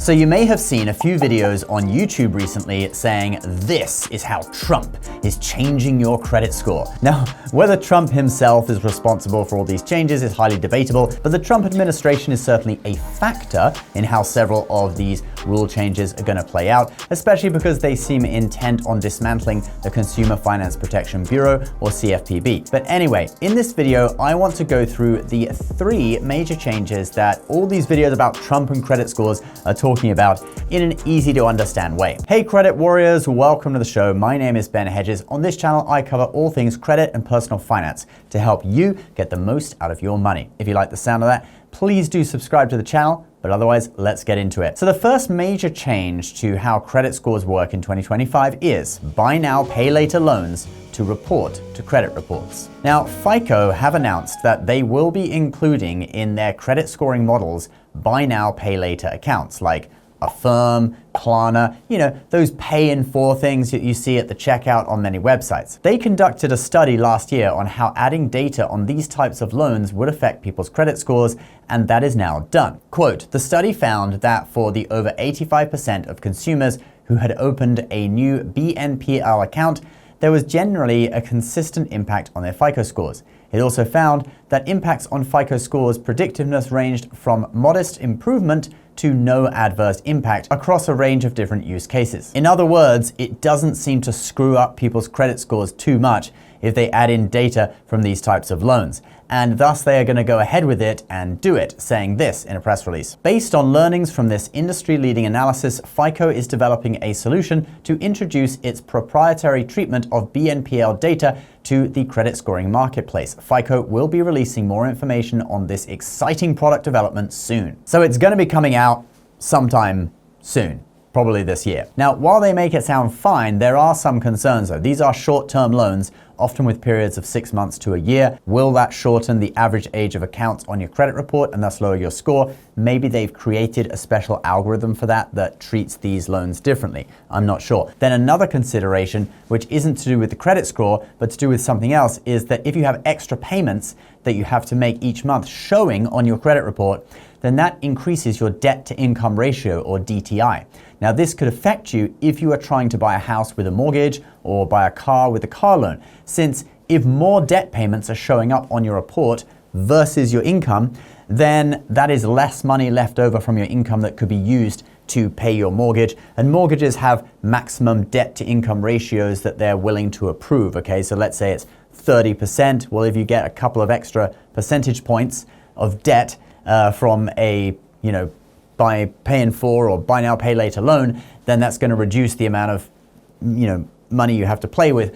So you may have seen a few videos on YouTube recently saying this is how Trump is changing your credit score. Now, whether Trump himself is responsible for all these changes is highly debatable, but the Trump administration is certainly a factor in how several of these rule changes are going to play out, especially because they seem intent on dismantling the Consumer Finance Protection Bureau, or CFPB. But anyway, in this video, I want to go through the 3 major changes that all these videos about Trump and credit scores are talking about in an easy to understand way. Hey credit warriors, welcome to the show. My name is Ben Hedges. On this channel, I cover all things credit and personal finance to help you get the most out of your money. If you like the sound of that, please do subscribe to the channel. But otherwise, let's get into it. So the first major change to how credit scores work in 2025 is buy now, pay later loans to report to credit reports. Now, FICO have announced that they will be including in their credit scoring models buy now, pay later accounts like Affirm, Klarna, those pay in 4 things that you see at the checkout on many websites. They conducted a study last year on how adding data on these types of loans would affect people's credit scores, and that is now done. Quote, the study found that for the over 85% of consumers who had opened a new BNPL account, there was generally a consistent impact on their FICO scores. It also found that impacts on FICO scores predictiveness ranged from modest improvement to no adverse impact across a range of different use cases. In other words, it doesn't seem to screw up people's credit scores too much if they add in data from these types of loans. And thus they are going to go ahead with it and do it, saying this in a press release. Based on learnings from this industry-leading analysis, FICO is developing a solution to introduce its proprietary treatment of BNPL data to the credit scoring marketplace. FICO will be releasing more information on this exciting product development soon. So it's going to be coming out sometime soon. Probably this year. Now, while they make it sound fine, there are some concerns though. These are short-term loans, often with periods of 6 months to a year. Will that shorten the average age of accounts on your credit report and thus lower your score? Maybe they've created a special algorithm for that treats these loans differently. I'm not sure. Then another consideration, which isn't to do with the credit score, but to do with something else, is that if you have extra payments that you have to make each month showing on your credit report, then that increases your debt to income ratio, or DTI. Now, this could affect you if you are trying to buy a house with a mortgage or buy a car with a car loan, since if more debt payments are showing up on your report versus your income, then that is less money left over from your income that could be used to pay your mortgage. And mortgages have maximum debt to income ratios that they're willing to approve, okay? So let's say it's 30%. Well, if you get a couple of extra percentage points of debt from a, buy pay in 4 or buy now, pay later loan, then that's going to reduce the amount of, money you have to play with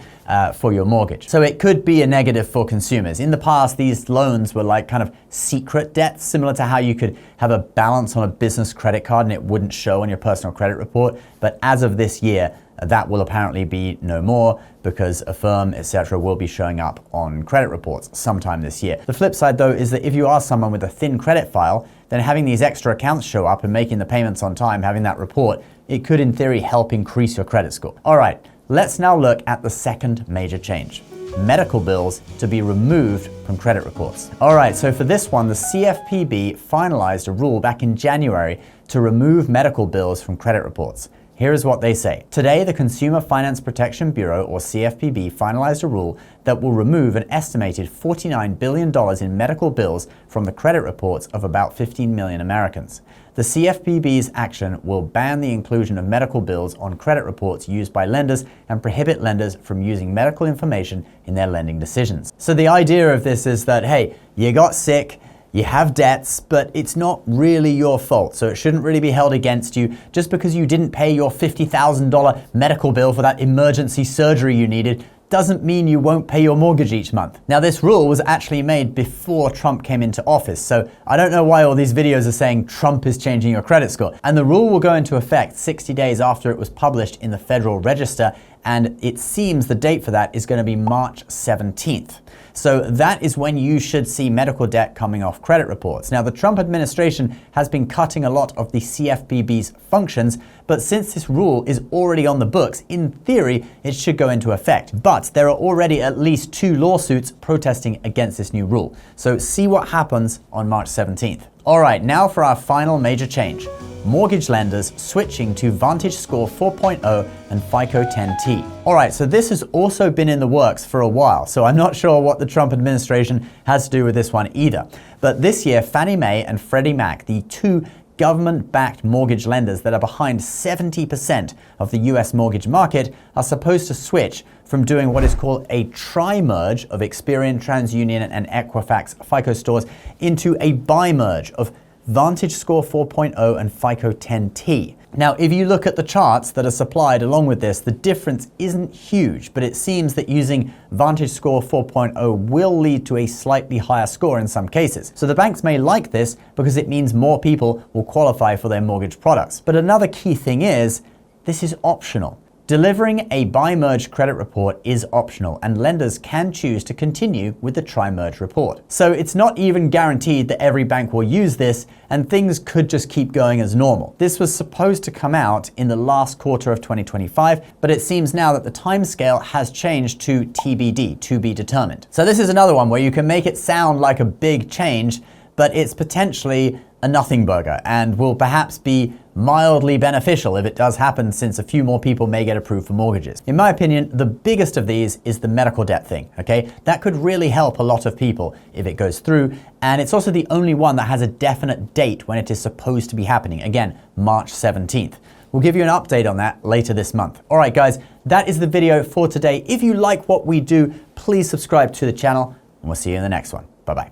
for your mortgage. So it could be a negative for consumers. In the past, these loans were like kind of secret debts, similar to how you could have a balance on a business credit card and it wouldn't show on your personal credit report. But as of this year, that will apparently be no more because Affirm, etc. will be showing up on credit reports sometime this year. The flip side though is that if you are someone with a thin credit file, then having these extra accounts show up and making the payments on time, having that report, it could in theory help increase your credit score. All right, let's now look at the second major change. Medical bills to be removed from credit reports. All right, so for this one, the CFPB finalized a rule back in January to remove medical bills from credit reports. Here is what they say. Today, the Consumer Finance Protection Bureau, or CFPB, finalized a rule that will remove an estimated $49 billion in medical bills from the credit reports of about 15 million Americans. The CFPB's action will ban the inclusion of medical bills on credit reports used by lenders and prohibit lenders from using medical information in their lending decisions. So the idea of this is that, hey, you got sick, you have debts, but it's not really your fault, so it shouldn't really be held against you. Just because you didn't pay your $50,000 medical bill for that emergency surgery you needed doesn't mean you won't pay your mortgage each month. Now, this rule was actually made before Trump came into office, so I don't know why all these videos are saying Trump is changing your credit score. And the rule will go into effect 60 days after it was published in the Federal Register, and it seems the date for that is going to be March 17th. So that is when you should see medical debt coming off credit reports. Now, the Trump administration has been cutting a lot of the CFPB's functions, but since this rule is already on the books, in theory, it should go into effect. But there are already at least 2 lawsuits protesting against this new rule. So see what happens on March 17th. All right, now for our final major change. Mortgage lenders switching to VantageScore 4.0 and FICO 10T. All right, so this has also been in the works for a while, so I'm not sure what the Trump administration has to do with this one either. But this year, Fannie Mae and Freddie Mac, the two government-backed mortgage lenders that are behind 70% of the US mortgage market, are supposed to switch from doing what is called a tri-merge of Experian, TransUnion, and Equifax FICO stores into a bi-merge of VantageScore 4.0 and FICO 10T. Now, if you look at the charts that are supplied along with this, the difference isn't huge, but it seems that using VantageScore 4.0 will lead to a slightly higher score in some cases. So the banks may like this because it means more people will qualify for their mortgage products. But another key thing is, this is optional. Delivering a bi-merge credit report is optional, and lenders can choose to continue with the tri-merge report. So it's not even guaranteed that every bank will use this, and things could just keep going as normal. This was supposed to come out in the last quarter of 2025, but it seems now that the timescale has changed to TBD, to be determined. So this is another one where you can make it sound like a big change, but it's potentially a nothing burger and will perhaps be mildly beneficial if it does happen, since a few more people may get approved for mortgages. In my opinion, the biggest of these is the medical debt thing, okay? That could really help a lot of people if it goes through, and it's also the only one that has a definite date when it is supposed to be happening. Again, March 17th. We'll give you an update on that later this month. All right, guys, that is the video for today. If you like what we do, please subscribe to the channel, and we'll see you in the next one. Bye-bye.